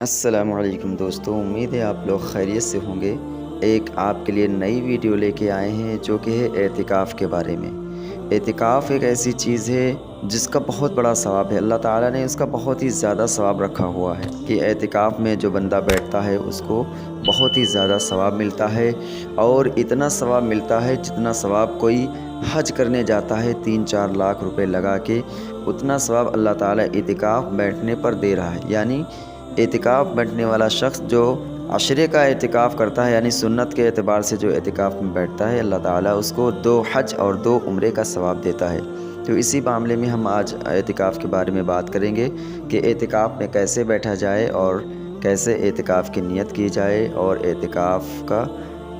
السلام علیکم دوستوں، امید ہے آپ لوگ خیریت سے ہوں گے۔ ایک آپ کے لیے نئی ویڈیو لے کے آئے ہیں جو کہ ہے اعتکاف کے بارے میں۔ اعتکاف ایک ایسی چیز ہے جس کا بہت بڑا ثواب ہے۔ اللہ تعالیٰ نے اس کا بہت ہی زیادہ ثواب رکھا ہوا ہے کہ اعتکاف میں جو بندہ بیٹھتا ہے اس کو بہت ہی زیادہ ثواب ملتا ہے، اور اتنا ثواب ملتا ہے جتنا ثواب کوئی حج کرنے جاتا ہے 3-4 لاکھ روپے لگا کے، اتنا ثواب اللہ تعالیٰ اعتکاف بیٹھنے پر دے رہا ہے۔ یعنی اعتکاف بیٹھنے والا شخص جو عشرے کا اعتکاف کرتا ہے، یعنی سنت کے اعتبار سے جو اعتکاف میں بیٹھتا ہے، اللہ تعالیٰ اس کو 2 حج اور 2 عمرے کا ثواب دیتا ہے۔ تو اسی معاملے میں ہم آج اعتکاف کے بارے میں بات کریں گے کہ اعتکاف میں کیسے بیٹھا جائے اور کیسے اعتکاف کی نیت کی جائے، اور اعتکاف کا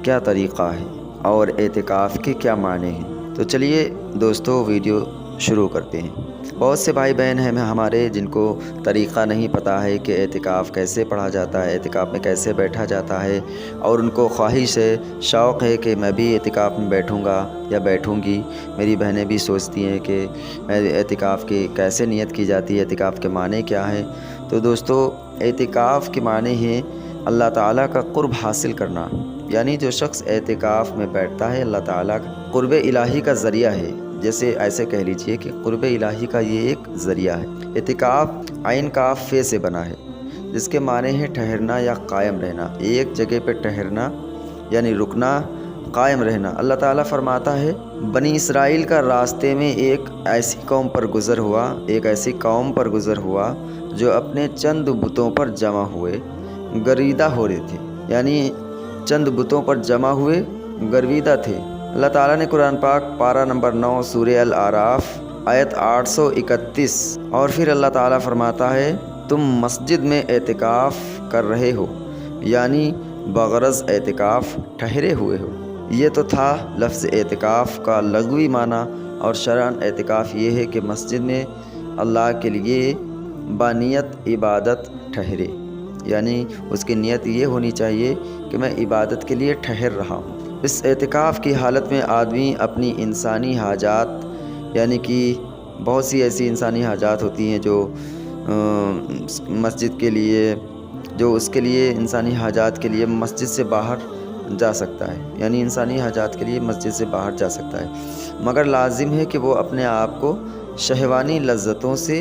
کیا طریقہ ہے اور اعتکاف کے کیا معنی ہیں۔ تو چلیے دوستو ویڈیو شروع کرتے ہیں۔ بہت سے بھائی بہن ہیں ہمارے جن کو طریقہ نہیں پتہ ہے کہ اعتکاف کیسے پڑھا جاتا ہے، اعتکاف میں کیسے بیٹھا جاتا ہے، اور ان کو خواہش ہے، شوق ہے کہ میں بھی اعتکاف میں بیٹھوں گا یا بیٹھوں گی۔ میری بہنیں بھی سوچتی ہیں کہ اعتکاف کی کیسے نیت کی جاتی ہے، اعتکاف کے معنی کیا ہے۔ تو دوستو اعتکاف کے معنی ہے اللہ تعالیٰ کا قرب حاصل کرنا۔ یعنی جو شخص اعتکاف میں بیٹھتا ہے، اللہ تعالیٰ قرب الہی کا ذریعہ ہے۔ جیسے ایسے کہہ لیجئے کہ قرب الہی کا یہ ایک ذریعہ ہے۔ اعتکاف عین کاف فے سے بنا ہے، جس کے معنی ہے ٹھہرنا یا قائم رہنا، ایک جگہ پہ ٹھہرنا یعنی رکنا، قائم رہنا۔ اللہ تعالیٰ فرماتا ہے بنی اسرائیل کا راستے میں ایک ایسی قوم پر گزر ہوا جو اپنے چند بتوں پر جمع ہوئے گرویدہ ہو رہے تھے، یعنی چند بتوں پر جمع ہوئے گرویدہ تھے۔ اللہ تعالیٰ نے قرآن پاک پارہ نمبر 9 سورہ الاعراف آیت 831، اور پھر اللہ تعالیٰ فرماتا ہے تم مسجد میں اعتکاف کر رہے ہو، یعنی بغرض اعتکاف ٹھہرے ہوئے ہو۔ یہ تو تھا لفظ اعتکاف کا لغوی معنی، اور شرعاً اعتکاف یہ ہے کہ مسجد میں اللہ کے لیے بانیت عبادت ٹھہرے، یعنی اس کی نیت یہ ہونی چاہیے کہ میں عبادت کے لیے ٹھہر رہا ہوں۔ اس اعتکاف کی حالت میں آدمی اپنی انسانی حاجات، یعنی کہ بہت سی ایسی انسانی حاجات ہوتی ہیں جو مسجد کے لیے، جو اس کے لیے انسانی حاجات کے لیے مسجد سے باہر جا سکتا ہے، یعنی انسانی حاجات کے لیے مسجد سے باہر جا سکتا ہے، مگر لازم ہے کہ وہ اپنے آپ کو شہوانی لذتوں سے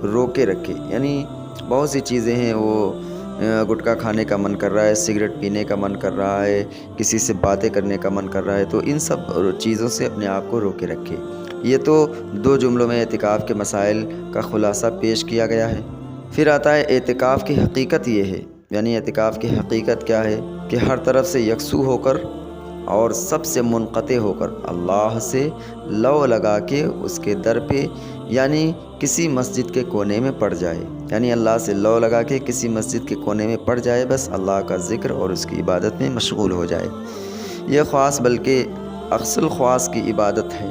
روکے رکھے۔ یعنی بہت سی چیزیں ہیں، وہ گٹکا کھانے کا من کر رہا ہے، سگریٹ پینے کا من کر رہا ہے، کسی سے باتیں کرنے کا من کر رہا ہے، تو ان سب چیزوں سے اپنے آپ کو روکے رکھے۔ یہ تو 2 جملوں میں اعتکاف کے مسائل کا خلاصہ پیش کیا گیا ہے۔ پھر آتا ہے اعتکاف کی حقیقت یہ ہے، یعنی اعتکاف کی حقیقت کیا ہے کہ ہر طرف سے یکسو ہو کر اور سب سے منقطع ہو کر اللہ سے لو لگا کے اس کے در پہ، یعنی کسی مسجد کے کونے میں پڑ جائے، یعنی اللہ سے لو لگا کے کسی مسجد کے کونے میں پڑ جائے، بس اللہ کا ذکر اور اس کی عبادت میں مشغول ہو جائے۔ یہ خاص بلکہ اصل خواص کی عبادت ہے۔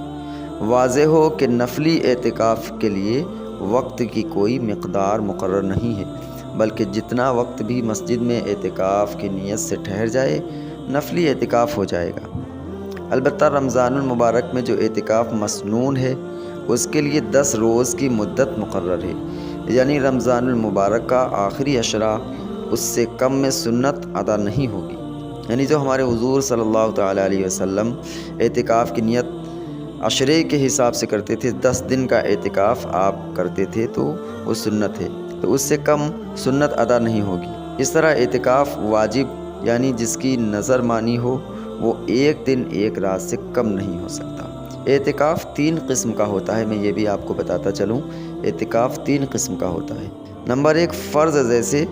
واضح ہو کہ نفلی اعتکاف کے لیے وقت کی کوئی مقدار مقرر نہیں ہے، بلکہ جتنا وقت بھی مسجد میں اعتکاف کی نیت سے ٹھہر جائے نفلی اعتکاف ہو جائے گا۔ البتہ رمضان المبارک میں جو اعتکاف مسنون ہے اس کے لیے 10 روز کی مدت مقرر ہے، یعنی رمضان المبارک کا آخری عشرہ اس سے کم میں سنت ادا نہیں ہوگی۔ یعنی جو ہمارے حضور صلی اللہ تعالیٰ علیہ وسلم اعتکاف کی نیت عشرے کے حساب سے کرتے تھے، 10 دن کا اعتکاف آپ کرتے تھے تو وہ سنت ہے، تو اس سے کم سنت ادا نہیں ہوگی۔ اس طرح اعتکاف واجب، یعنی جس کی نظر مانی ہو، وہ 1 دن 1 رات سے کم نہیں ہو سکتا۔ اعتکاف 3 قسم کا ہوتا ہے، میں یہ بھی آپ کو بتاتا چلوں۔ اعتکاف 3 قسم کا ہوتا ہے۔ نمبر 1 فرض، جیسے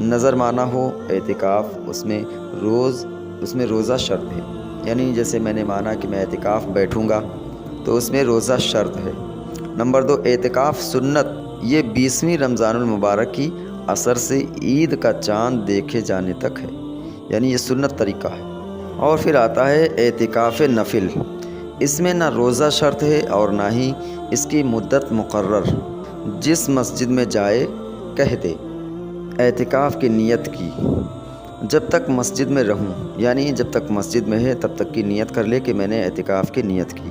نظر مانا ہو اعتکاف، اس میں روزہ شرط ہے، یعنی جیسے میں نے مانا کہ میں اعتکاف بیٹھوں گا تو اس میں روزہ شرط ہے۔ نمبر 2 اعتکاف سنت، یہ 20ویں رمضان المبارک کی عصر سے عید کا چاند دیکھے جانے تک ہے، یعنی یہ سنت طریقہ ہے۔ اور پھر آتا ہے اعتکاف نفل، اس میں نہ روزہ شرط ہے اور نہ ہی اس کی مدت مقرر، جس مسجد میں جائے کہہ دے اعتکاف کی نیت کی، جب تک مسجد میں رہوں، یعنی جب تک مسجد میں ہے تب تک کی نیت کر لے کہ میں نے اعتکاف کی نیت کی۔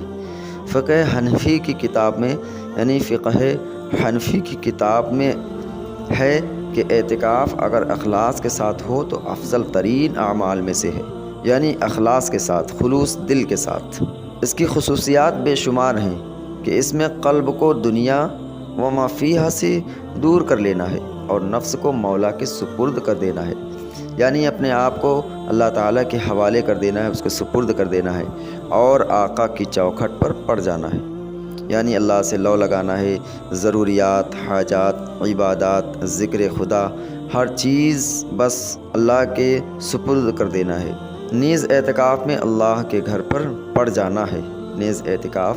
فقہ حنفی کی کتاب میں، یعنی فقہ حنفی کی کتاب میں ہے کہ اعتکاف اگر اخلاص کے ساتھ ہو تو افضل ترین اعمال میں سے ہے، یعنی اخلاص کے ساتھ، خلوص دل کے ساتھ۔ اس کی خصوصیات بے شمار ہیں کہ اس میں قلب کو دنیا و ما فیہا سے دور کر لینا ہے اور نفس کو مولا کے سپرد کر دینا ہے، یعنی اپنے آپ کو اللہ تعالیٰ کے حوالے کر دینا ہے، اس کو سپرد کر دینا ہے اور آقا کی چوکھٹ پر پڑ جانا ہے، یعنی اللہ سے لو لگانا ہے۔ ضروریات، حاجات، عبادات، ذکر خدا، ہر چیز بس اللہ کے سپرد کر دینا ہے۔ نیز اعتکاف میں اللہ کے گھر پر پڑ جانا ہے، نیز اعتکاف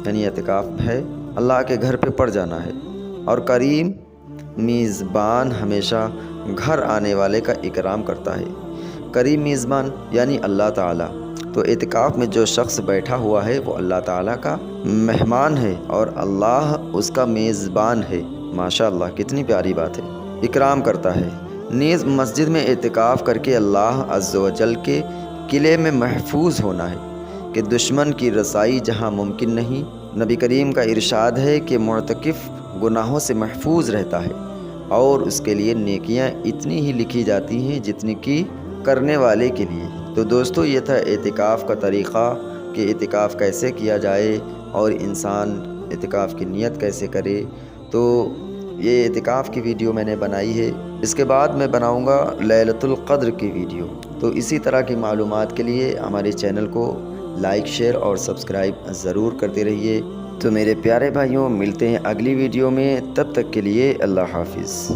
یعنی اعتکاف ہے اللہ کے گھر پہ پڑ جانا ہے۔ اور کریم میزبان ہمیشہ گھر آنے والے کا اکرام کرتا ہے۔ کریم میزبان یعنی اللہ تعالیٰ، تو اعتکاف میں جو شخص بیٹھا ہوا ہے وہ اللہ تعالیٰ کا مہمان ہے اور اللہ اس کا میزبان ہے۔ ماشاءاللہ، کتنی پیاری بات ہے، اکرام کرتا ہے۔ نیز مسجد میں اعتکاف کر کے اللہ عز و جل کے قلعے میں محفوظ ہونا ہے کہ دشمن کی رسائی جہاں ممکن نہیں۔ نبی کریم کا ارشاد ہے کہ معتکف گناہوں سے محفوظ رہتا ہے اور اس کے لیے نیکیاں اتنی ہی لکھی جاتی ہیں جتنی کہ کرنے والے کے لیے۔ تو دوستو، یہ تھا اعتکاف کا طریقہ کہ اعتکاف کیسے کیا جائے اور انسان اعتکاف کی نیت کیسے کرے۔ تو یہ اعتکاف کی ویڈیو میں نے بنائی ہے، اس کے بعد میں بناؤں گا لیلۃ القدر کی ویڈیو۔ تو اسی طرح کی معلومات کے لیے ہمارے چینل کو لائک، شیئر اور سبسکرائب ضرور کرتے رہیے۔ تو میرے پیارے بھائیوں، ملتے ہیں اگلی ویڈیو میں، تب تک کے لیے اللہ حافظ۔